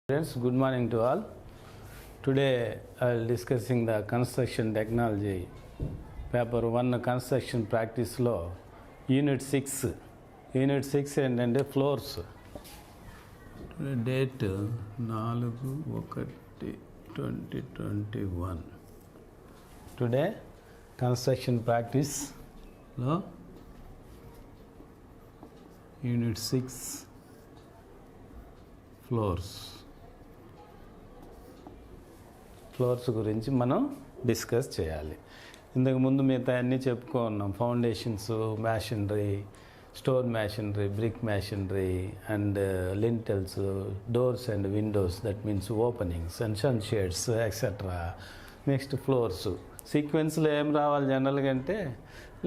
Friends, good morning to all. Today I will discussing the construction technology paper 1 construction practice law unit 6 ఏంటంటే floors. Date 4/1/2021. Today construction ప్రాక్టీస్లో unit 6 floors గురించి మనం discuss చేయాలి. ఇంతకుముందు మిగతా అన్నీ చెప్పుకున్నాం. Foundations, masonry, stone masonry, brick masonry and lintels, doors and windows, that means openings and sun shades etcetera. Next floors సీక్వెన్స్లో ఏం రావాలి జనరల్గా అంటే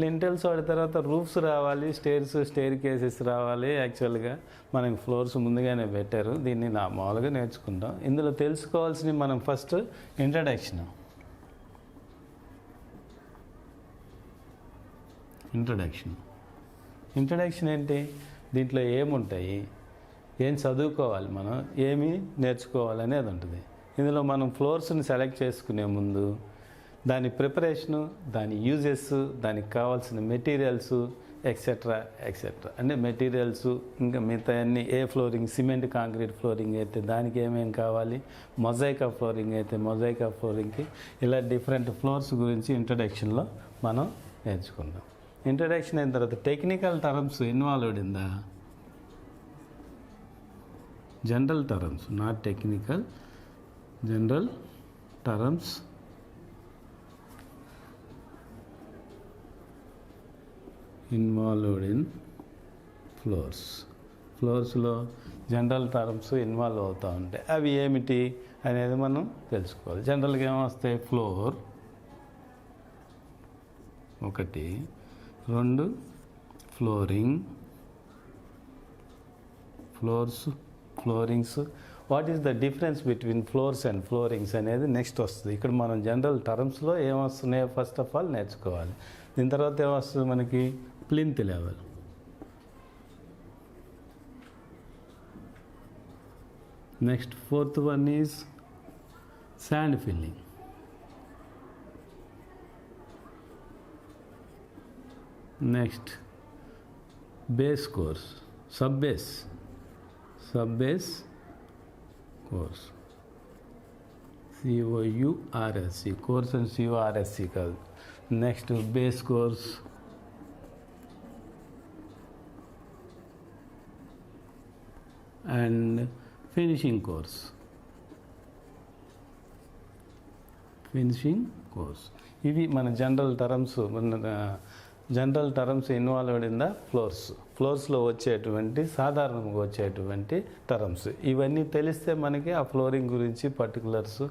లింటల్స్ వాడి తర్వాత రూఫ్స్ రావాలి, స్టేర్ కేసెస్ రావాలి. యాక్చువల్గా మనకి ఫ్లోర్స్ ముందుగానే పెట్టారు. దీన్ని మామూలుగా నేర్చుకుంటాం. ఇందులో తెలుసుకోవాల్సినవి మనం ఫస్ట్ ఇంట్రడక్షన్ ఏంటి, దీంట్లో ఏముంటాయి, ఏం చదువుకోవాలి, మనం ఏమి నేర్చుకోవాలి అనేది ఉంటుంది. ఇందులో మనం ఫ్లోర్స్ని సెలెక్ట్ చేసుకునే ముందు దాని ప్రిపరేషను, దాని యూజెస్, దానికి కావాల్సిన మెటీరియల్స్ ఎక్సెట్రా. అంటే మెటీరియల్స్ ఇంకా మిగతా అన్ని, ఏ ఫ్లోరింగ్, సిమెంట్ కాంక్రీట్ ఫ్లోరింగ్ అయితే దానికి ఏమేమి కావాలి, మొజాయిక్ ఫ్లోరింగ్ అయితే మొజాయిక్ ఫ్లోరింగ్కి, ఇలా డిఫరెంట్ ఫ్లోర్స్ గురించి ఇంట్రడక్షన్లో మనం నేర్చుకుందాం. ఇంట్రడక్షన్ అయిన తర్వాత technical terms involved in the general terms, not technical, general terms involved in ఫ్లోర్స్లో జనరల్ టర్మ్స్ ఇన్వాల్వ్ అవుతూ ఉంటాయి. అవి ఏమిటి అనేది మనం తెలుసుకోవాలి. జనరల్గా ఏమొస్తాయి, ఫ్లోర్ ఒకటి, 2 floorings. What is the difference between floors and floorings అనేది నెక్స్ట్ వస్తుంది. ఇక్కడ మనం జనరల్ టర్మ్స్లో ఏమొస్తున్నాయో ఫస్ట్ ఆఫ్ ఆల్ నేర్చుకోవాలి. దీని తర్వాత ఏమొస్తుంది మనకి, plinth level, next 4th one is sand filling, next base course, sub base course, COURSC course and CORSC కాదు. Next base course, and finishing course. ఇవి మన general terms involved in the ఫ్లోర్స్లో వచ్చేటువంటి సాధారణంగా వచ్చేటువంటి టర్మ్స్. ఇవన్నీ తెలిస్తే మనకి ఆ ఫ్లోరింగ్ గురించి పర్టికులర్స్,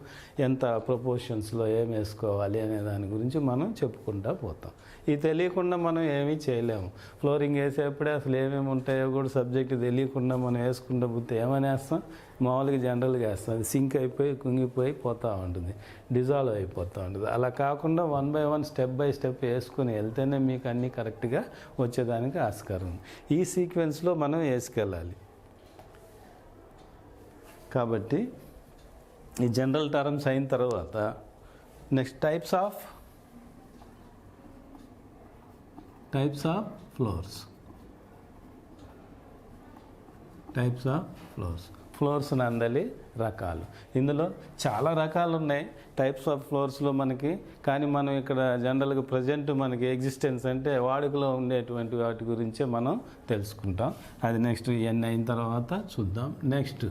ఎంత ప్రపోర్షన్స్లో ఏం వేసుకోవాలి అనే దాని గురించి మనం చెప్పుకుంటూ పోతాం. ఇది తెలియకుండా మనం ఏమీ చేయలేము. ఫ్లోరింగ్ వేసేప్పుడే అసలు ఏమేమి ఉంటాయో కూడా సబ్జెక్ట్ తెలియకుండా మనం వేసుకుంటూ పోతే ఏమని వేస్తాం, మామూలుగా జనరల్గా వేస్తాం. అది సింక్ అయిపోయి కుంగిపోయి పోతూ ఉంటుంది, డిజాల్వ్ అయిపోతూ ఉంటుంది. అలా కాకుండా 1 by 1 స్టెప్ బై స్టెప్ వేసుకుని వెళ్తేనే మీకు అన్నీ కరెక్ట్గా వచ్చేదానికి ఆస్కారం. ఈ సీక్వెన్స్లో మనం వేసుకెళ్ళాలి. కాబట్టి ఈ జనరల్ టర్మ్స్ అయిన తర్వాత నెక్స్ట్ టైప్స్ ఆఫ్ ఫ్లోర్స్ నందలి రకాలు. ఇందులో చాలా రకాలు ఉన్నాయి టైప్స్ ఆఫ్ ఫ్లోర్స్లో మనకి. కానీ మనం ఇక్కడ జనరల్గా ప్రజెంట్ మనకి ఎగ్జిస్టెన్స్ అంటే వాడుకలో ఉండేటువంటి వాటి గురించే మనం తెలుసుకుంటాం. అది నెక్స్ట్ ఇవన్నీ అయిన తర్వాత చూద్దాం. Next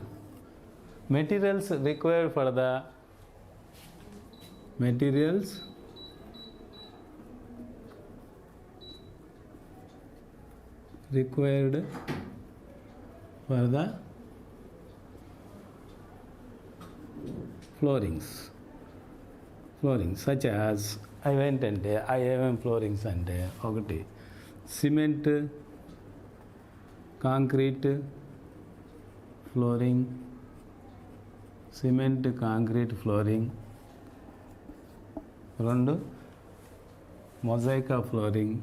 materials required for the floorings such as అవేంటంటే ఏమేమి ఫ్లోరింగ్స్ అంటే, ఒకటి సిమెంట్ కాంక్రీట్ ఫ్లోరింగ్, రెండు mosaic flooring,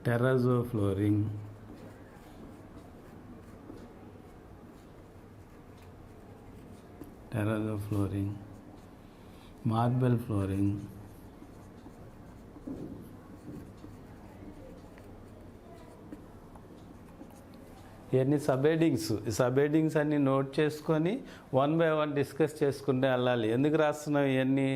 terrazzo flooring, marble flooring, ఇవన్నీ సబ్ హెడ్డింగ్స్ అన్నీ నోట్ చేసుకొని 1 by 1 డిస్కస్ చేసుకుంటే వెళ్ళాలి. ఎందుకు రాస్తున్నాం ఇవన్నీ?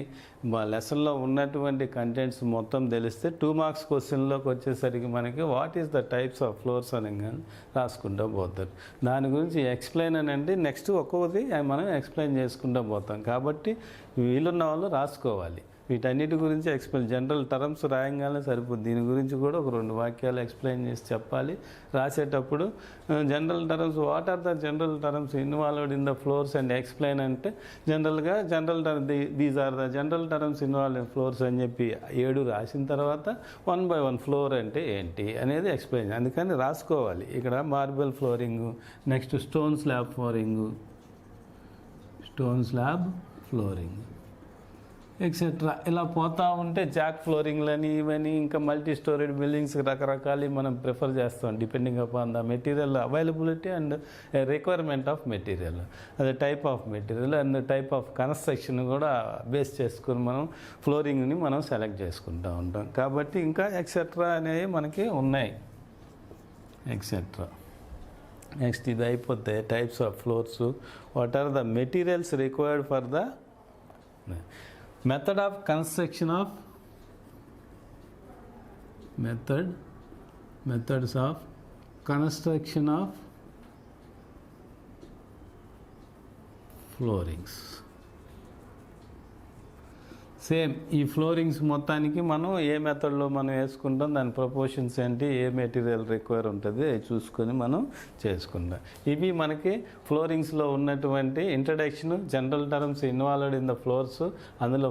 మా లెసన్లో ఉన్నటువంటి కంటెంట్స్ మొత్తం తెలిస్తే 2 మార్క్స్ క్వశ్చన్లోకి వచ్చేసరికి మనకి what is the types of floors అని కానీ రాసుకుంటూ పోతారు. దాని గురించి ఎక్స్ప్లెయిన్ అని అంటే నెక్స్ట్ ఒక్కొక్కటి మనం ఎక్స్ప్లెయిన్ చేసుకుంటూ పోతాం. కాబట్టి వీలున్న వాళ్ళు రాసుకోవాలి. వీటన్నిటి గురించి ఎక్స్ప్లెయిన్, జనరల్ టర్మ్స్ రాయంగానే సరిపోద్ది. దీని గురించి కూడా ఒక 2 వాక్యాలు ఎక్స్ప్లెయిన్ చేసి చెప్పాలి. రాసేటప్పుడు general terms, what are the general terms involved in the floors and explain అంటే జనరల్గా these are the general terms involve in floors అని చెప్పి 7 రాసిన తర్వాత 1 by 1 ఫ్లోర్ అంటే ఏంటి అనేది ఎక్స్ప్లెయిన్. అందుకని రాసుకోవాలి. ఇక్కడ marble flooring, next stone slab flooring etcetera ఇలా పోతూ ఉంటే జాక్ ఫ్లోరింగ్లని ఇవన్నీ ఇంకా మల్టీ స్టోరేడ్ బిల్డింగ్స్ రకరకాలు మనం ప్రిఫర్ చేస్తాం depending upon the material availability and requirement of material, అదే type of material and type of construction కూడా బేస్ చేసుకుని మనం ఫ్లోరింగ్ని మనం సెలెక్ట్ చేసుకుంటూ ఉంటాం. కాబట్టి ఇంకా ఎక్సెట్రా అనేవి మనకి ఉన్నాయి. ఎక్సెట్రా నెక్స్ట్ ఇది అయిపోతే types of floors, what are the materials required for the method of construction of methods of construction of floorings. Same ఈ ఫ్లోరింగ్స్ మొత్తానికి మనం ఏ మెథడ్లో మనం వేసుకుంటాం, దాని ప్రపోర్షన్స్ ఏంటి, ఏ మెటీరియల్ రిక్వైర్ ఉంటుంది చూసుకొని మనం చేసుకుంటాం. ఇవి మనకి ఫ్లోరింగ్స్లో ఉన్నటువంటి introduction, general terms involved in the floors. అందులో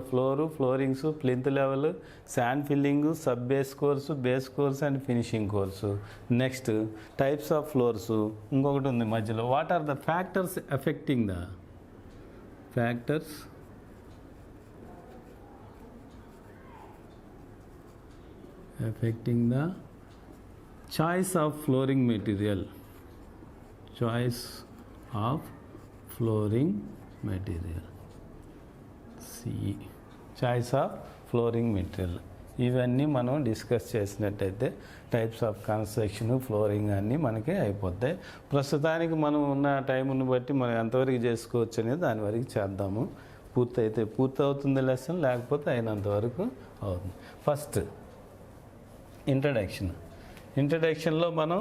floorings, plinth level, sand filling, sub base course and finishing course. Next types of floors. ఇంకొకటి ఉంది మధ్యలో, what are the factors affecting the choice of flooring material. Choice of flooring material. ఇవన్నీ మనం discuss చేసినట్టయితే types of construction, flooring అన్నీ మనకి అయిపోతాయి. ప్రస్తుతానికి మనం ఉన్న టైంని బట్టి మనం ఎంతవరకు చేసుకోవచ్చు అనేది దాని వరకు చేద్దాము. పూర్తవుతుంది లెసన్, లేకపోతే అయినంత వరకు అవుతుంది. ఫస్ట్ ఇంట్రడక్షన్లో మనం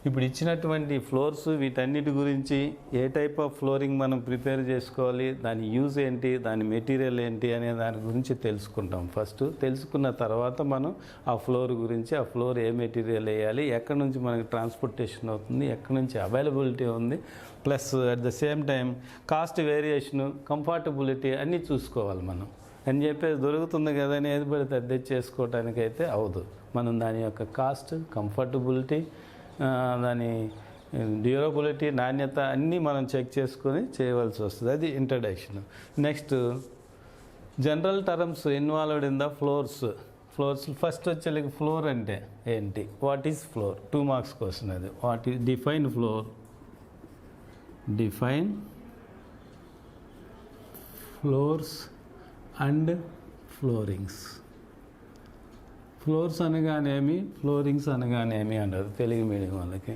ఇప్పుడు ఇచ్చినటువంటి ఫ్లోర్స్, వీటన్నిటి గురించి, ఏ టైప్ ఆఫ్ ఫ్లోరింగ్ మనం ప్రిపేర్ చేసుకోవాలి, దాని యూజ్ ఏంటి, దాని మెటీరియల్ ఏంటి అనే దాని గురించి తెలుసుకుంటాం. ఫస్ట్ తెలుసుకున్న తర్వాత మనం ఆ ఫ్లోర్ గురించి, ఆ ఫ్లోర్ ఏ మెటీరియల్ వేయాలి, ఎక్కడి నుంచి మనకి ట్రాన్స్పోర్టేషన్ అవుతుంది, ఎక్కడి నుంచి అవైలబిలిటీ ఉంది, plus at the same time cost variation, comfortability అన్నీ చూసుకోవాలి మనం. అని చెప్పేసి దొరుకుతుంది కదా అని ఏది పడితే అది తెచ్చేసుకోవటానికైతే అవదు. మనం దాని యొక్క కాస్ట్, కంఫర్టబిలిటీ, దాని డ్యూరబిలిటీ, నాణ్యత అన్నీ మనం చెక్ చేసుకొని చేయవలసి వస్తుంది. అది introduction. Next general terms involved in the floors. First వచ్చే ఫ్లోర్ అంటే ఏంటి, what is floor? 2 marks question అది. What is define floor, floors and floorings. Floors అనగానేమి, ఫ్లోరింగ్స్ అనగానేమి అంటారు తెలుగు మీడియం వాళ్ళకి.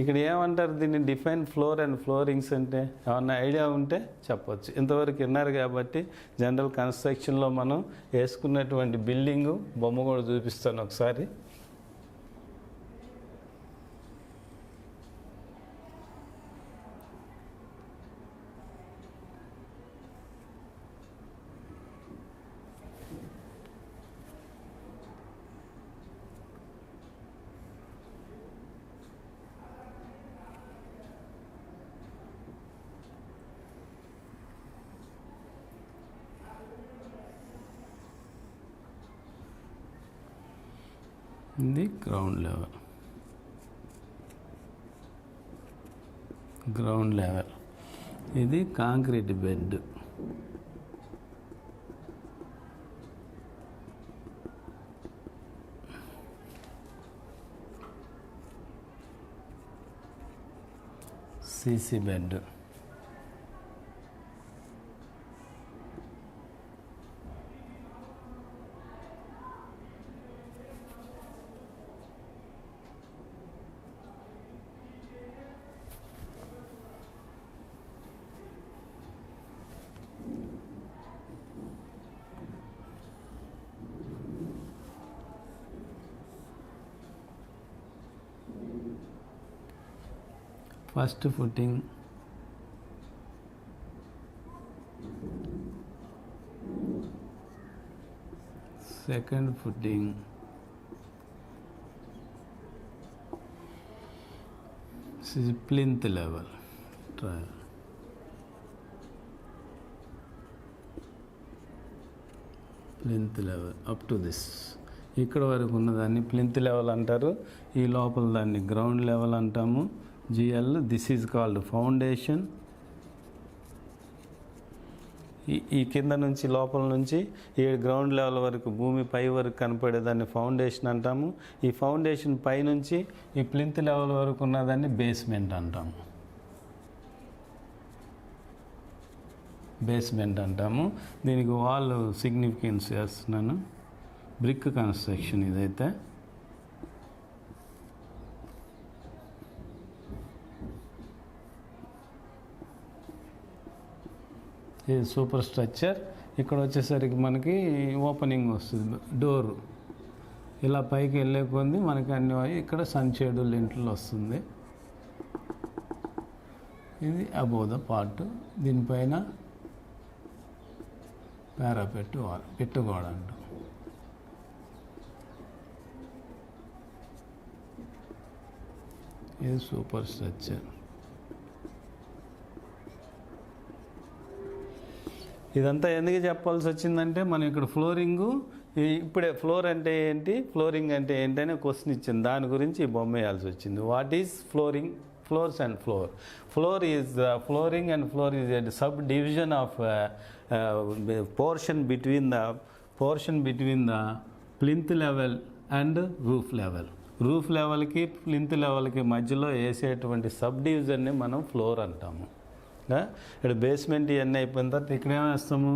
ఇక్కడ ఏమంటారు దీన్ని, డిఫైన్ ఫ్లోర్ అండ్ ఫ్లోరింగ్స్ అంటే ఏమన్నా ఐడియా ఉంటే చెప్పొచ్చు. ఇంతవరకు విన్నారు కాబట్టి జనరల్ కన్స్ట్రక్షన్లో మనం వేసుకున్నటువంటి బిల్డింగు బొమ్మ కూడా చూపిస్తాను ఒకసారి. ఇది గ్రౌండ్ లెవెల్, ఇది concrete bed, CC bed. First footing, second footing, plinth level trial. Plinth level up to this, ఇక్కడ వరకు ఉన్నదాన్ని ప్లింత్ లెవెల్ అంటారు. ఈ లోపల దాన్ని గ్రౌండ్ లెవెల్ అంటాము. GL, this is called foundation. ఈ కింద నుంచి లోపల నుంచి ఈ గ్రౌండ్ లెవెల్ వరకు భూమి పై వరకు కనపడేదాన్ని ఫౌండేషన్ అంటాము. ఈ ఫౌండేషన్ పై నుంచి ఈ ప్లింత్ లెవెల్ వరకు ఉన్నదాన్ని బేస్మెంట్ అంటాము. బేస్మెంట్ అంటాము. దీనికి వాల్ సిగ్నిఫికెన్స్ చేస్తున్నాను. బ్రిక్ కన్స్ట్రక్షన్ ఇదైతే. ఇది సూపర్ స్ట్రక్చర్. ఇక్కడ వచ్చేసరికి మనకి ఓపెనింగ్ వస్తుంది, డోరు ఇలా పైకి వెళ్ళే కొద్ది మనకి అన్ని ఇక్కడ సన్షేడ్ లింటల్ వస్తుంది. ఇది అబోవ్ ద పార్ట్. దీనిపైన పారాపెట్ వాల్, పెట్టుగోడ అంటాం. ఇది సూపర్ స్ట్రక్చర్. ఇదంతా ఎందుకు చెప్పాల్సి వచ్చిందంటే మనం ఇక్కడ ఫ్లోరింగు, ఇప్పుడే ఫ్లోర్ అంటే ఏంటి, ఫ్లోరింగ్ అంటే ఏంటి అనే క్వశ్చన్ ఇచ్చింది. దాని గురించి ఈ బొమ్మ వేయాల్సి వచ్చింది. What is flooring? Floors and floor. Floor is flooring and floor is a sub division of portion between the plinth level and roof level. Roof లెవెల్కి ప్లింత్ లెవెల్కి మధ్యలో వేసేటువంటి సబ్ డివిజన్ని మనం ఫ్లోర్ అంటాము. ఇక్కడ బేస్మెంట్ ఇవన్నీ అయిపోయిన తర్వాత ఇక్కడ ఏమేస్తాము,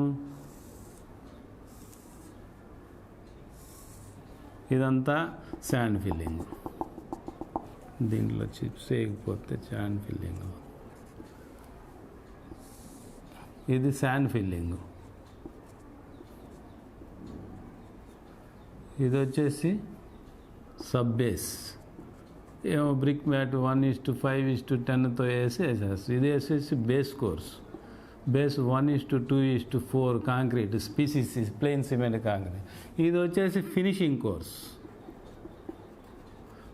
ఇదంతా శాండ్ ఫిల్లింగ్. దీంట్లో చిప్స్ వేయకపోతే శాండ్ ఫిల్లింగ్. ఇది శాండ్ ఫిల్లింగ్. ఇది వచ్చేసి సబ్ బేస్. ఏమో బ్రిక్ మ్యాట్ 1:5:10తో వేసేసేసి ఇది వేసేసి base course. Base 1:2:4 concrete, PCC plain cement concrete. ఇది వచ్చేసి ఫినిషింగ్ కోర్స్.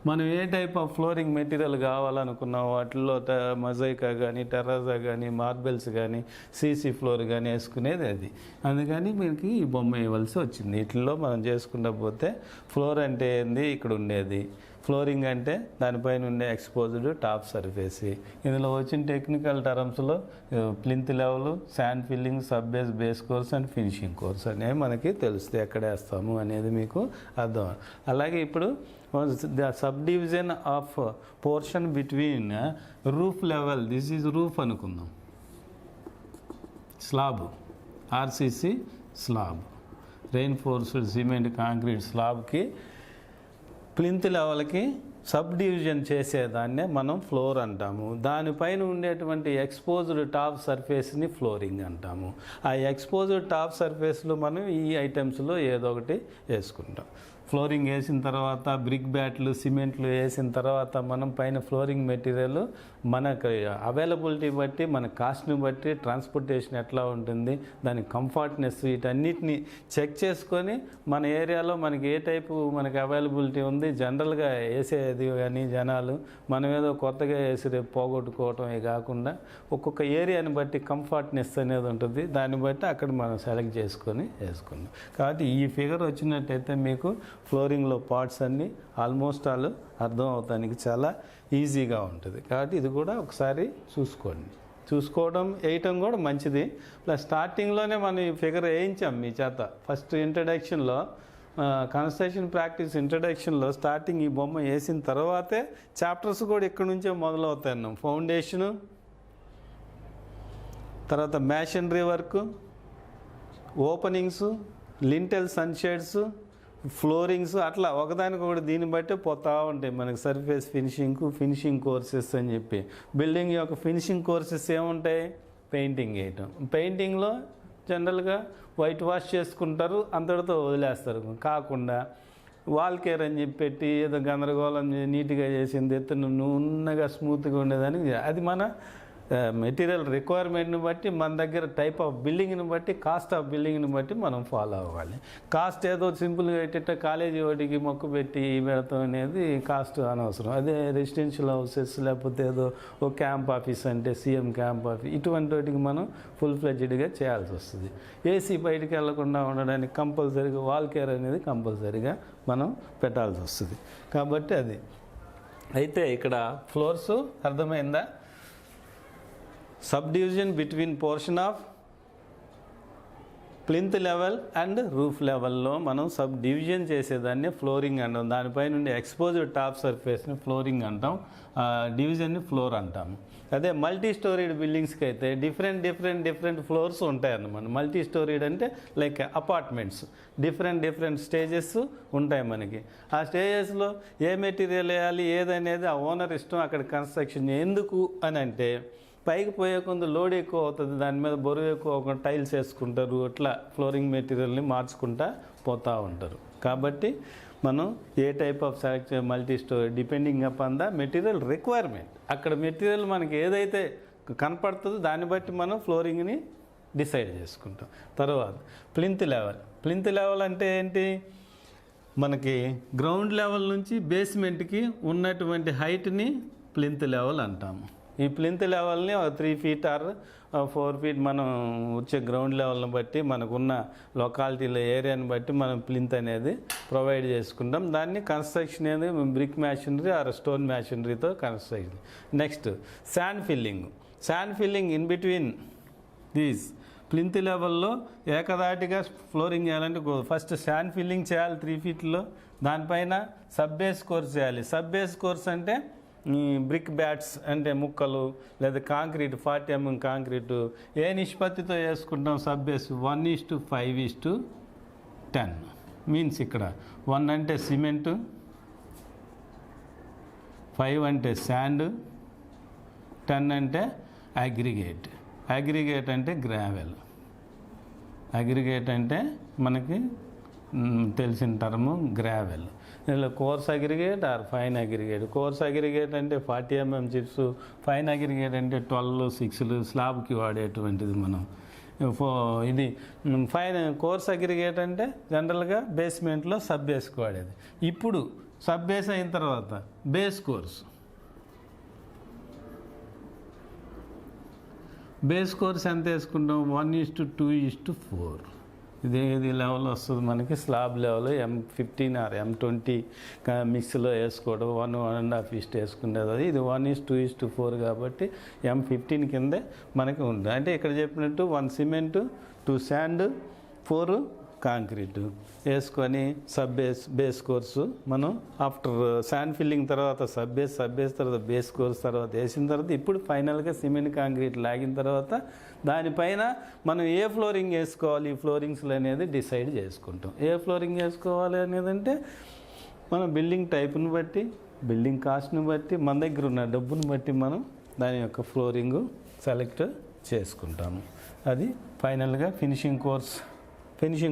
మనం a type of flooring material కావాలనుకున్నాం వాటిల్లో మొజాయికా కానీ, టెర్రాజా కానీ, మార్బెల్స్ కానీ, సీసీ ఫ్లోర్ కానీ వేసుకునేది అది. అందుకని మీకు ఈ బొమ్మ ఇవ్వాల్సి వచ్చింది. వీటిల్లో మనం చేసుకుంటూ పోతే ఫ్లోర్ అంటే ఏంది ఇక్కడ ఉండేది, ఫ్లోరింగ్ అంటే దానిపైన ఉండే ఎక్స్పోజ్డ్ టాప్ సర్ఫేస్. ఇందులో వచ్చిన టెక్నికల్ టర్మ్స్లో plinth level, sand filling, sub base, base course and finishing course అనేవి మనకి తెలుస్తాయి ఎక్కడ వేస్తాము అనేది మీకు అర్థం. అలాగే ఇప్పుడు the sub division of portion between roof level, this is roof అనుకుందాం, slab, RCC slab, reinforced cement concrete స్లాబ్కి ప్లింత్ లెవెల్కి సబ్ డివిజన్ చేసేదాన్నే మనం ఫ్లోర్ అంటాము. దానిపైన ఉండేటువంటి ఎక్స్పోజ్డ్ టాప్ సర్ఫేస్ని ఫ్లోరింగ్ అంటాము. ఆ ఎక్స్పోజ్డ్ టాప్ సర్ఫేస్లో మనం ఈ ఐటమ్స్లో ఏదో ఒకటి వేసుకుంటాం. ఫ్లోరింగ్ వేసిన తర్వాత బ్రిక్ బ్యాట్లు, సిమెంట్లు వేసిన తర్వాత మనం పైన ఫ్లోరింగ్ మెటీరియల్ మనకు అవైలబిలిటీ బట్టి, మన కాస్ట్ని బట్టి, ట్రాన్స్పోర్టేషన్ ఎట్లా ఉంటుంది, దాని కంఫర్ట్నెస్, వీటన్నిటిని చెక్ చేసుకొని మన ఏరియాలో మనకి ఏ టైపు మనకి అవైలబిలిటీ ఉంది, జనరల్గా వేసేది కానీ జనాలు మనం ఏదో కొత్తగా వేసి రేపు పోగొట్టుకోవటమే కాకుండా ఒక్కొక్క ఏరియాని బట్టి కంఫర్ట్నెస్ అనేది ఉంటుంది. దాన్ని బట్టి అక్కడ మనం సెలెక్ట్ చేసుకొని వేసుకున్నాం. కాబట్టి ఈ ఫిగర్ వచ్చినట్టయితే మీకు ఫ్లోరింగ్లో పార్ట్స్ అన్నీ ఆల్మోస్ట్ ఆల్ అర్థం అవటానికి చాలా ఈజీగా ఉంటుంది. కాబట్టి ఇది కూడా ఒకసారి చూసుకోవడం వేయటం కూడా మంచిది. ప్లస్ స్టార్టింగ్లోనే మనం ఈ ఫిగర్ వేయించాం మీ చేత. ఫస్ట్ ఇంట్రడక్షన్లో, కన్స్ట్రక్షన్ ప్రాక్టీస్ ఇంట్రడక్షన్లో స్టార్టింగ్ ఈ బొమ్మ వేసిన తర్వాతే చాప్టర్స్ కూడా ఇక్కడ నుంచే మొదలవుతాయి అన్నాం. ఫౌండేషను, తర్వాత masonry work, openings, lintel sun shades, floorings, అట్లా ఒకదానికొకటి దీన్ని బట్టి పోతూ ఉంటాయి మనకి. సర్ఫేస్ ఫినిషింగ్ కోర్సెస్ అని చెప్పి బిల్డింగ్ యొక్క ఫినిషింగ్ కోర్సెస్ ఏముంటాయి? పెయింటింగ్ వేయటం. పెయింటింగ్లో జనరల్గా వైట్ వాష్ చేసుకుంటారు, అంతటితో వదిలేస్తారు. కాకుండా వాల్ కేర్ అని చెప్పి పెట్టి ఏదో గందరగోళం నీట్గా చేసింది ఎత్తున నున్నగా స్మూత్గా ఉండేదానికి అది మన మెటీరియల్ రిక్వైర్మెంట్ని బట్టి, మన దగ్గర టైప్ ఆఫ్ బిల్డింగ్ని బట్టి, కాస్ట్ ఆఫ్ బిల్డింగ్ని బట్టి మనం ఫాలో అవ్వాలి. కాస్ట్ ఏదో సింపుల్గా పెట్టేట కాలేజీ వాటికి మొక్కు పెట్టి పెడతాం అనేది కాస్ట్ అనవసరం. అదే రెసిడెన్షియల్ హౌసెస్ లేకపోతే ఏదో ఒక క్యాంప్ ఆఫీస్ అంటే సీఎం క్యాంప్ ఆఫీస్, ఇటువంటి వాటికి మనం ఫుల్ ఫ్లెడ్జ్డ్గా చేయాల్సి వస్తుంది. ఏసీ బయటికి వెళ్లకుండా ఉండడానికి కంపల్సరీగా వాల్ కేర్ అనేది కంపల్సరీగా మనం పెట్టాల్సి వస్తుంది. కాబట్టి అది అయితే ఇక్కడ ఫ్లోర్స్ అర్థమైందా? Sub division between portion of plinth level and roof లెవెల్లో మనం సబ్ డివిజన్ చేసేదాన్ని ఫ్లోరింగ్ అంటాం. దానిపై నుండి ఎక్స్పోజ్డ్ టాప్ సర్ఫేస్ని ఫ్లోరింగ్ అంటాం, డివిజన్ని ఫ్లోర్ అంటాము. అదే మల్టీ స్టోరీడ్ బిల్డింగ్స్కి అయితే డిఫరెంట్ ఫ్లోర్స్ ఉంటాయన్నమాట. మల్టీ స్టోరీడ్ అంటే లైక్ అపార్ట్మెంట్స్, డిఫరెంట్ స్టేజెస్ ఉంటాయి మనకి. ఆ స్టేజెస్లో ఏ మెటీరియల్ వేయాలి ఏదనేది ఆ ఓనర్ ఇష్టం. అక్కడ కన్స్ట్రక్షన్ ఎందుకు అని అంటే పైకి పోయే కొంత లోడ్ ఎక్కువ అవుతుంది, దాని మీద బరువు ఎక్కువ అవ్వకుండా టైల్స్ వేసుకుంటారు, అట్లా ఫ్లోరింగ్ మెటీరియల్ని మార్చుకుంటా పోతూ ఉంటారు. కాబట్టి మనం a type of select multi storey depending upon the material requirement. అక్కడ మెటీరియల్ మనకి ఏదైతే కనపడుతుందో దాన్ని బట్టి మనం ఫ్లోరింగ్ని డిసైడ్ చేసుకుంటాం. తర్వాత ప్లింత్ లెవెల్ అంటే ఏంటి? మనకి గ్రౌండ్ లెవెల్ నుంచి బేస్మెంట్కి ఉన్నటువంటి హైట్ని ప్లింత్ లెవెల్ అంటాము. ఈ ప్లింత్ లెవెల్ని 3 feet ఆర్ 4 feet మనం వచ్చే గ్రౌండ్ లెవెల్ని బట్టి మనకున్న లొకాలిటీలో ఏరియాని బట్టి మనం ప్లింత్ అనేది ప్రొవైడ్ చేసుకుంటాం. దాన్ని కన్స్ట్రక్షన్ అనేది బ్రిక్ మ్యాషనరీ ఆర్ స్టోన్ మ్యాషనరీతో construction. Next sand filling in between these plinth లెవెల్లో ఏకదాటిగా ఫ్లోరింగ్ చేయాలంటే ఫస్ట్ శాండ్ ఫిల్లింగ్ చేయాలి 3 feetలో. దానిపైన సబ్ బేస్ కోర్స్ చేయాలి. సబ్ బేస్ కోర్స్ అంటే బ్రిక్ బ్యాట్స్ అంటే ముక్కలు, లేదా కాంక్రీట్ 40 mm కాంక్రీటు ఏ నిష్పత్తితో వేసుకుంటాం? సబ్ బేస్ 1:5:10 మీన్స్ ఇక్కడ 1 అంటే సిమెంటు, 5 అంటే శాండ్, 10 అంటే అగ్రిగేట్ అంటే గ్రావెల్. అగ్రిగేట్ అంటే మనకి తెలిసిన టర్ము గ్రావెల్. ఇలా coarse aggregate or fine aggregate. Coarse aggregate అంటే 40 mm చిప్స్, ఫైన్ అగ్రిగేట్ అంటే 12 6 స్లాబ్కి వాడేటువంటిది మనం. ఇది ఫైన్ కోర్స్ అగ్రిగేట్ అంటే జనరల్గా బేస్మెంట్లో సబ్ బేస్కి వాడేది. ఇప్పుడు సబ్ బేస్ అయిన తర్వాత బేస్ కోర్స్ ఎంత వేసుకుంటాం? 1:2:4. ఇది లెవెల్ వస్తుంది మనకి. Slab level M15 are M20 మిక్స్లో వేసుకోవడం, 1.5 feet వేసుకునేది. ఇది 1:2:4 కాబట్టి M15 కిందే మనకి ఉంది. అంటే ఇక్కడ చెప్పినట్టు 1 సిమెంటు, 2 శాండ్, 4 కాంక్రీటు వేసుకొని బేస్ కోర్సు మనం ఆఫ్టర్ శాండ్ ఫిల్లింగ్ తర్వాత సబ్ బేస్ తర్వాత బేస్ కోర్స్ తర్వాత వేసిన తర్వాత ఇప్పుడు ఫైనల్గా సిమెంట్ కాంక్రీట్ లాగిన తర్వాత దానిపైన మనం ఏ ఫ్లోరింగ్ వేసుకోవాలి, ఈ ఫ్లోరింగ్స్లు అనేది డిసైడ్ చేసుకుంటాం. ఏ ఫ్లోరింగ్ వేసుకోవాలి అనేది అంటే మనం బిల్డింగ్ టైప్ని బట్టి, బిల్డింగ్ కాస్ట్ని బట్టి, మన దగ్గర ఉన్న డబ్బుని బట్టి మనం దాని యొక్క ఫ్లోరింగు సెలెక్ట్ చేసుకుంటాము. అది ఫైనల్గా ఫినిషింగ్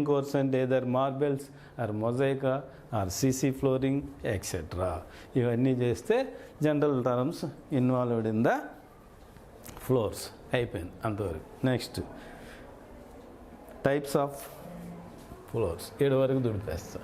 కోర్స్ అంటే either marbles or mosaic or CC flooring etcetera. ఇవన్నీ చేస్తే general terms involved in the floors అయిపోయింది అంతవరకు. నెక్స్ట్ టైప్స్ ఆఫ్ ఫ్లోర్స్ 7 వరకు దుడిపేస్తా.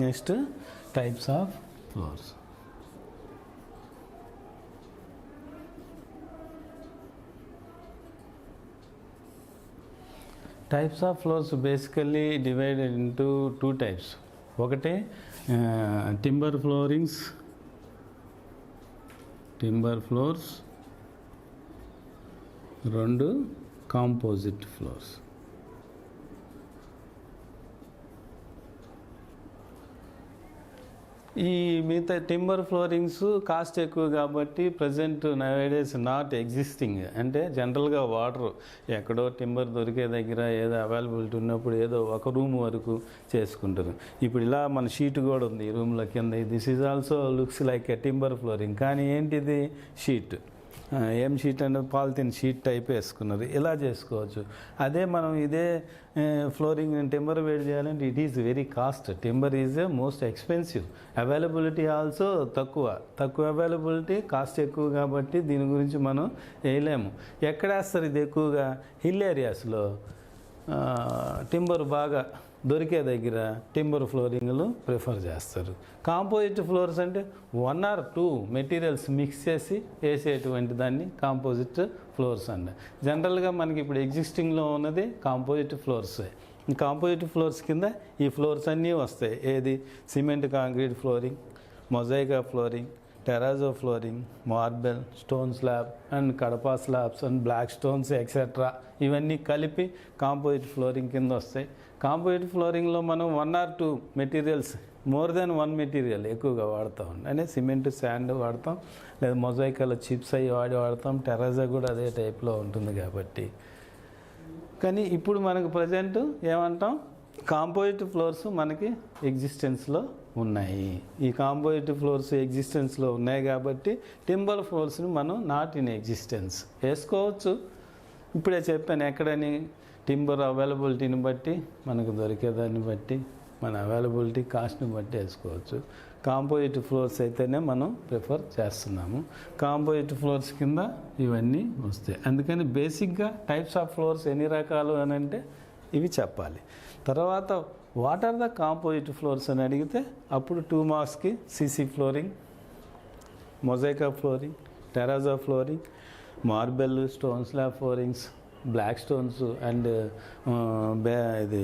Next types of floors. Types of floors basically divided into 2 types. ఒకటి timber floorings, timber floors, 2 composite floors. ఈ మిగతా timber floorings cost ఎక్కువ కాబట్టి ప్రజెంట్ నవేడేస్ నాట్ ఎగ్జిస్టింగ్. అంటే జనరల్గా వాటర్ ఎక్కడో టింబర్ దొరికే దగ్గర ఏదో అవైలబిలిటీ ఉన్నప్పుడు ఏదో ఒక రూమ్ వరకు చేసుకుంటారు. ఇప్పుడు ఇలా మన షీట్ కూడా ఉంది ఈ రూమ్లో కింద. This is also looks like a timber flooring, కానీ ఏంటిది షీట్. ఏం షీట్ అంటే పాలిథిన్ షీట్ టైప్ వేసుకున్నారు. ఇలా చేసుకోవచ్చు. అదే మనం ఇదే ఫ్లోరింగ్ టింబర్ వేడి చేయాలంటే it is very cost. Timber is a most expensive. Availability also తక్కువ అవైలబిలిటీ, కాస్ట్ ఎక్కువ కాబట్టి దీని గురించి మనం వేయలేము. ఎక్కడ వేస్తారు ఇది ఎక్కువగా? హిల్ ఏరియాస్లో టింబర్ బాగా దొరికే దగ్గర టింబర్ ఫ్లోరింగ్లు ప్రిఫర్ చేస్తారు. కాంపోజిట్ ఫ్లోర్స్ అంటే 1 or 2 మెటీరియల్స్ మిక్స్ చేసి వేసేటువంటి దాన్ని కాంపోజిట్ ఫ్లోర్స్ అండి. జనరల్గా మనకి ఇప్పుడు ఎగ్జిస్టింగ్లో ఉన్నది కాంపోజిట్ ఫ్లోర్సే. ఈ కాంపోజిట్ ఫ్లోర్స్ కింద ఈ ఫ్లోర్స్ అన్నీ వస్తాయి. ఏది? Cement concrete flooring, mosaic flooring, terrazzo flooring, marble, stone slab and Kadapa slabs and black stones etcetera ఇవన్నీ కలిపి కాంపోజిట్ ఫ్లోరింగ్ కింద వస్తాయి. కాంపోజిట్ ఫ్లోరింగ్లో మనం 1 or 2 materials, more than 1 material ఎక్కువగా వాడతాం. అంటే సిమెంట్, శాండ్ వాడతాం, లేదా మొజాయికాలో చిప్స్ అవి వాడతాం. టెరాజో కూడా అదే టైప్లో ఉంటుంది కాబట్టి. కానీ ఇప్పుడు మనకు ప్రజెంట్ ఏమంటాం? కాంపోజిట్ ఫ్లోర్స్ మనకి ఎగ్జిస్టెన్స్లో ఉన్నాయి. ఈ కాంపోజిట్ ఫ్లోర్స్ ఎగ్జిస్టెన్స్లో ఉన్నాయి కాబట్టి టింబర్ ఫ్లోర్స్ని మనం నాట్ ఇన్ ఎగ్జిస్టెన్స్ వేసుకోవచ్చు. ఇప్పుడే చెప్పాను ఎక్కడని. టింబర్ అవైలబిలిటీని బట్టి, మనకు దొరికేదాన్ని బట్టి, మన అవైలబిలిటీ కాస్ట్ని బట్టి వేసుకోవచ్చు. కాంపోజిట్ ఫ్లోర్స్ అయితేనే మనం ప్రిఫర్ చేస్తున్నాము. కాంపోజిట్ ఫ్లోర్స్ కింద ఇవన్నీ వస్తాయి. అందుకని బేసిక్గా టైప్స్ ఆఫ్ ఫ్లోర్స్ ఎన్ని రకాలు అని అంటే ఇవి చెప్పాలి. తర్వాత what are the composite floors అని అడిగితే అప్పుడు 2 మార్క్స్కి CC flooring, mosaic flooring, terrazzo flooring, marble, stone slab floorings, black stones and ఇది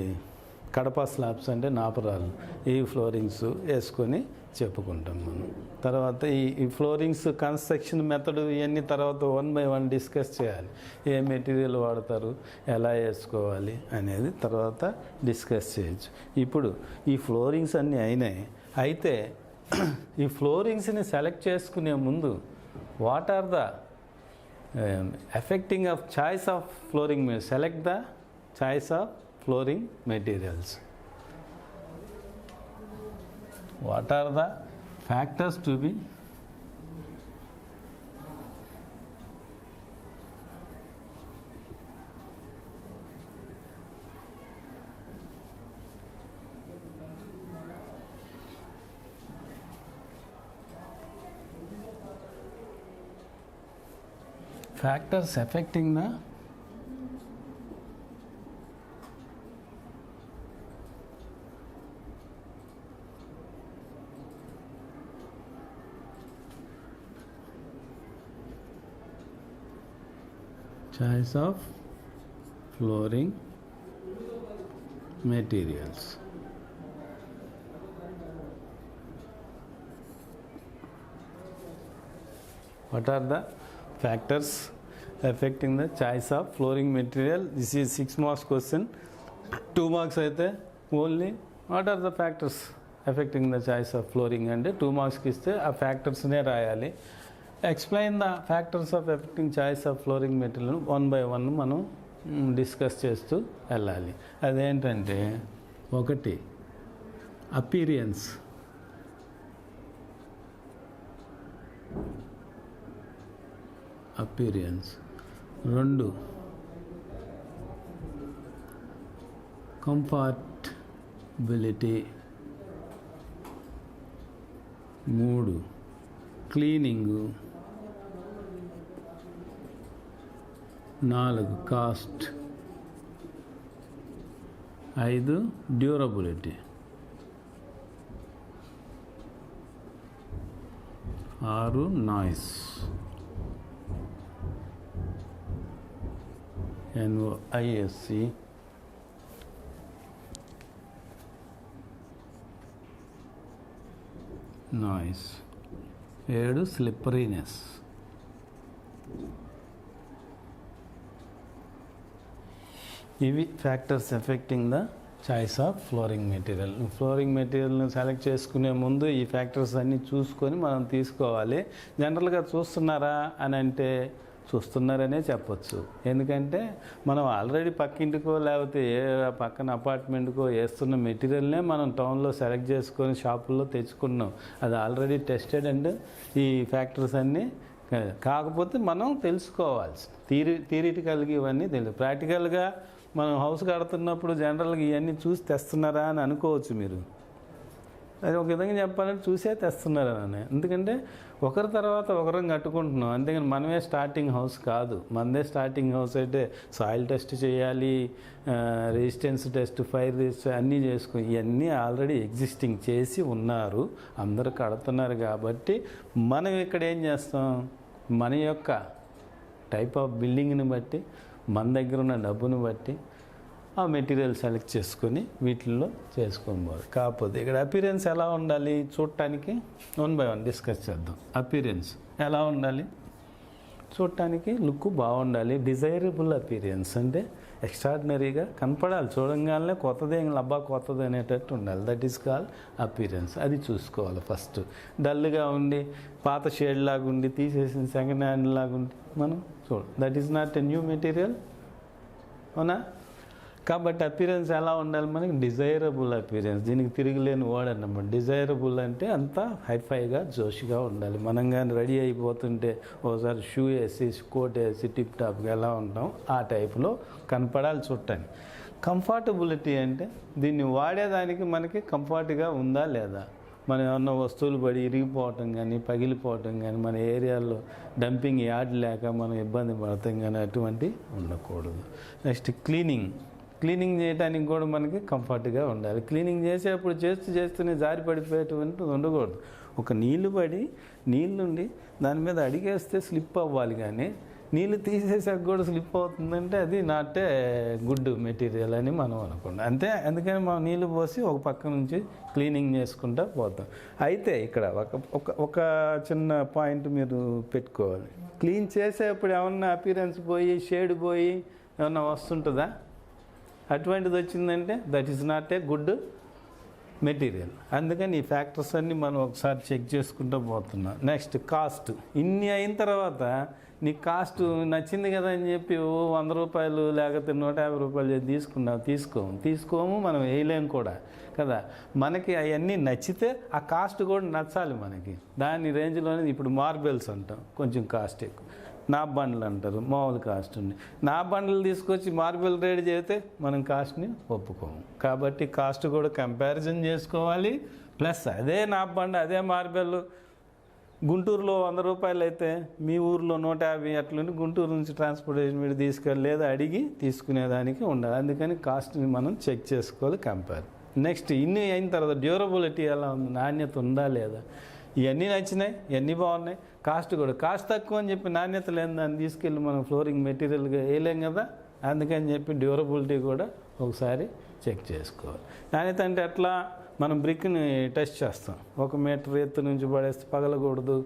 కడప స్లాబ్స్ అంటే నాపరాలు, ఈ ఫ్లోరింగ్స్ వేసుకొని చెప్పుకుంటాం మనం. తర్వాత ఈ ఫ్లోరింగ్స్ కన్స్ట్రక్షన్ మెథడ్ ఇవన్నీ తర్వాత 1 by 1 డిస్కస్ చేయాలి. ఏ మెటీరియల్ వాడతారు, ఎలా వేసుకోవాలి అనేది తర్వాత డిస్కస్ చేయొచ్చు. ఇప్పుడు ఈ ఫ్లోరింగ్స్ అన్నీ అయినాయి. అయితే ఈ ఫ్లోరింగ్స్ని సెలెక్ట్ చేసుకునే ముందు what are the affecting of choice of flooring materials? Select the choice of flooring materials. What are the factors to be factors affecting the choice of flooring materials. What are the factors affecting the choice of flooring material? This is 6 marks question. 2 marks అయితే only what are the factors affecting the choice of flooring అంటే 2 మార్క్స్కి ఇస్తే ఆ ఫ్యాక్టర్స్నే రాయాలి. Explain the factors of affecting choice of flooring material 1 by 1 మనం discuss చేస్తూ వెళ్ళాలి. అదేంటంటే 1 appearance, 2 comfortability, 3 cleaning, 4 cost, 5 durability, 6 noise, NOISE, 7 slipperiness, ఇవి factors affecting the choice of flooring material. Flooring మెటీరియల్ని సెలెక్ట్ చేసుకునే ముందు ఈ ఫ్యాక్టర్స్ అన్నీ చూసుకొని మనం తీసుకోవాలి. జనరల్గా చూస్తున్నారా అని అంటే చూస్తున్నారనే చెప్పొచ్చు. ఎందుకంటే మనం ఆల్రెడీ పక్కింటికో లేకపోతే ఏ పక్కన అపార్ట్మెంట్కో వేస్తున్న మెటీరియల్నే మనం టౌన్లో సెలెక్ట్ చేసుకొని షాపుల్లో తెచ్చుకున్నాం. అది ఆల్రెడీ టెస్టెడ్ అండ్ ఈ ఫ్యాక్టర్స్ అన్నీ. కాకపోతే మనం తెలుసుకోవాల్సి థియరిటికల్గా ఇవన్నీ తెలుసు. ప్రాక్టికల్గా మనం హౌస్ కడుతున్నప్పుడు జనరల్గా ఇవన్నీ చూసి తెస్తున్నారా అని అనుకోవచ్చు మీరు. అది ఒక విధంగా చెప్పాలంటే చూసే తెస్తున్నారని. ఎందుకంటే ఒకరి తర్వాత ఒకరం కట్టుకుంటున్నాం. అంతేగాని మనమే స్టార్టింగ్ హౌస్ కాదు. మనదే స్టార్టింగ్ హౌస్ అయితే సాయిల్ టెస్ట్ చేయాలి, రెసిస్టెన్స్ టెస్ట్, ఫైర్ రెసిస్టెన్స్ అన్నీ చేసుకుని ఇవన్నీ ఆల్రెడీ ఎగ్జిస్టింగ్ చేసి ఉన్నారు. అందరూ కడుతున్నారు. కాబట్టి మనం ఇక్కడ ఏం చేస్తాం, మన యొక్క టైప్ ఆఫ్ బిల్డింగ్ని బట్టి, మన దగ్గర ఉన్న డబ్బును బట్టి ఆ మెటీరియల్ సెలెక్ట్ చేసుకొని వీటిల్లో చేసుకోవాలి. కాకపోతే ఇక్కడ అపీరెన్స్ ఎలా ఉండాలి చూడటానికి 1 by 1 డిస్కస్ చేద్దాం. అపీరెన్స్ ఎలా ఉండాలి చూడటానికి, లుక్ బాగుండాలి. డిజైరబుల్ అపీరెన్స్ అంటే ఎక్స్ట్రాడినరీగా కనపడాలి. చూడంగానే కొత్తదే అబ్బా కొత్తది అనేటట్టు ఉండాలి. That is call appearance. అది చూసుకోవాలి ఫస్ట్. డల్గా ఉండి పాత షేడ్ లాగా ఉండి తీసేసిన సెకండ్ హ్యాండ్ లాగా ఉండి మనం that is not a new material, అవునా? కాబట్టి అపీరెన్స్ ఎలా ఉండాలి మనకి, డిజైరబుల్ అపీరెన్స్. దీనికి తిరిగిలేని వర్డ్ అన్నమాట. డిజైరబుల్ అంటే అంతా హైఫైగా జోష్గా ఉండాలి. మనం కానీ రెడీ అయిపోతుంటే ఒకసారి షూ వేసి కోట్ వేసి టిప్ టాప్గా ఎలా ఉంటాం ఆ టైప్లో కనపడాలి చూడటానికి. కంఫర్టబిలిటీ అంటే దీన్ని వాడేదానికి మనకి కంఫర్ట్గా ఉందా లేదా, మనం ఏమన్నా వస్తువులు పడి ఇరిగిపోవటం కానీ పగిలిపోవటం కానీ, మన ఏరియాలో డంపింగ్ యార్డ్ లేక మనం ఇబ్బంది పడతాం కానీ అటువంటి ఉండకూడదు. నెక్స్ట్ క్లీనింగ్ చేయడానికి కూడా మనకి కంఫర్ట్గా ఉండాలి. క్లీనింగ్ చేసేప్పుడు చేస్తూనే జారి పడిపోయేటువంటి ఉండకూడదు. ఒక నీళ్ళుండి దాని మీద అడిగేస్తే స్లిప్ అవ్వాలి, కానీ నీళ్ళు తీసేసాక కూడా స్లిప్ అవుతుందంటే అది నాట్ ఏ గుడ్ మెటీరియల్ అని మనం అనుకుంటాం. అంతే. అందుకని మనం నీళ్ళు పోసి ఒక పక్క నుంచి క్లీనింగ్ చేసుకుంటూ పోతాం. అయితే ఇక్కడ ఒక చిన్న పాయింట్ మీరు పెట్టుకోవాలి. క్లీన్ చేసేప్పుడు ఏమన్నా అపీరెన్స్ పోయి షేడ్ పోయి ఏమన్నా వస్తుంటుందా? అటువంటిది వచ్చిందంటే that is not a good material. అందుకని ఈ ఫ్యాక్టర్స్ అన్నీ మనం ఒకసారి చెక్ చేసుకుంటూ పోతున్నాం. Next cost. ఇన్ని అయిన తర్వాత నీ కాస్ట్ నచ్చింది కదా అని చెప్పి 100 రూపాయలు లేకపోతే 150 రూపాయలు తీసుకోము మనం వేయలేము కూడా కదా. మనకి అవన్నీ నచ్చితే ఆ కాస్ట్ కూడా నచ్చాలి మనకి. దాని రేంజ్లోనే ఇప్పుడు మార్బెల్స్ అంటాం, కొంచెం కాస్ట్ ఎక్కువ. నా బండ్లు అంటారు, మామూలు కాస్ట్ ఉంది. నా బండ్లు తీసుకొచ్చి మార్బెల్ రేట్ చేస్తే మనం కాస్ట్ని ఒప్పుకోము. కాబట్టి కాస్ట్ కూడా కంపారిజన్ చేసుకోవాలి. ప్లస్ అదే నా బండ్ అదే మార్బెల్ గుంటూరులో 100 రూపాయలు అయితే మీ ఊర్లో 150 అట్లుండి గుంటూరు నుంచి ట్రాన్స్పోర్టేషన్ మీద తీసుకెళ్ళి లేదా అడిగి తీసుకునేదానికి ఉండాలి. అందుకని కాస్ట్ని మనం చెక్ చేసుకోవాలి, కంపేర్. నెక్స్ట్ ఇన్ని అయిన తర్వాత డ్యూరబిలిటీ ఎలా ఉంది, నాణ్యత ఉందా లేదా, ఇవన్నీ నచ్చినాయి, ఇవన్నీ బాగున్నాయి. కాస్ట్ తక్కువ అని చెప్పి నాణ్యత లేని దాన్ని తీసుకెళ్ళి మనం ఫ్లోరింగ్ మెటీరియల్గా వేయలేం కదా. అందుకని చెప్పి డ్యూరబిలిటీ కూడా ఒకసారి చెక్ చేసుకోవాలి. నాణ్యత అంటే ఎట్లా, మనం బ్రిక్ని టెస్ట్ చేస్తాం. 1 మీటర్ ఎత్తు నుంచి పడేస్తే పగలకూడదు,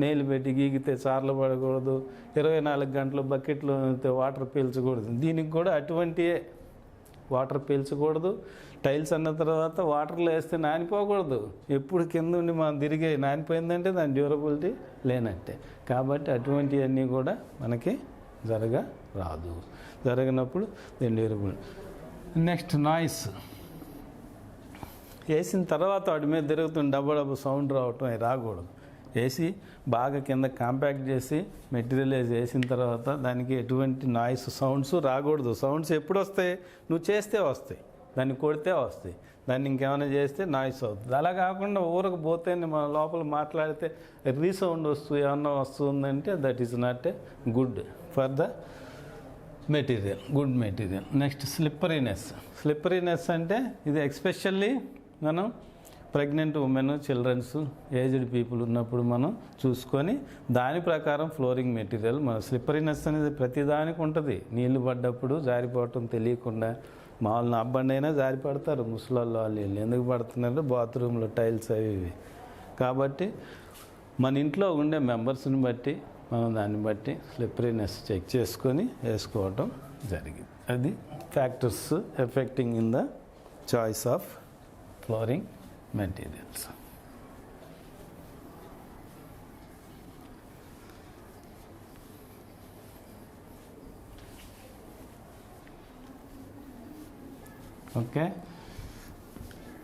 నెయిల్ పెట్టి గీగితే చార్లు పడకూడదు, 24 గంటలు బకెట్లో వాటర్ పీల్చకూడదు. దీనికి కూడా అటువంటివే, వాటర్ పీల్చకూడదు. టైల్స్ అన్న తర్వాత వాటర్లో వేస్తే నానిపోకూడదు. ఎప్పుడు కింద ఉండి మనం తిరిగే నానిపోయిందంటే దాని డ్యూరబిలిటీ లేనట్టే. కాబట్టి అటువంటివన్నీ కూడా మనకి జరగనప్పుడు దీని డ్యూరబిలిటీ. Next noise. వేసిన తర్వాత వాటి మీద తిరుగుతున్న డబ్బు సౌండ్ రావటం అవి రాకూడదు. వేసి బాగా కింద కాంపాక్ట్ చేసి మెటీరియల్ వేసిన తర్వాత దానికి ఎటువంటి నాయిస్ సౌండ్స్ రాకూడదు. సౌండ్స్ ఎప్పుడు వస్తాయి, నువ్వు చేస్తే వస్తాయి, దాన్ని కొడితే వస్తాయి, దాన్ని ఇంకేమైనా చేస్తే నాయిస్ అవుతుంది. అలా కాకుండా ఊరకు పోతే మన లోపల మాట్లాడితే రీసౌండ్ ఏమన్నా వస్తుందంటే that is not a good for the material, good material. Next slipperiness అంటే ఇది ఎస్పెషల్లీ మనం pregnant women, childrens, aged people ఉన్నప్పుడు మనం చూసుకొని దాని ప్రకారం ఫ్లోరింగ్ మెటీరియల్. మన స్లిప్పరీనెస్ అనేది ప్రతిదానికి ఉంటుంది. నీళ్లు పడ్డప్పుడు జారిపోవటం తెలియకుండా, మామూలు నా బండి అయినా జారి పడతారు ముసలాళ్ళు. వాళ్ళు ఎందుకు పడుతున్నారంటే బాత్రూంలో టైల్స్ అవి ఇవి. కాబట్టి మన ఇంట్లో ఉండే మెంబర్స్ని బట్టి మనం దాన్ని బట్టి స్లిప్పరీనెస్ చెక్ చేసుకొని వేసుకోవటం జరిగింది. అది factors effecting in the choice of flooring materials. Okay.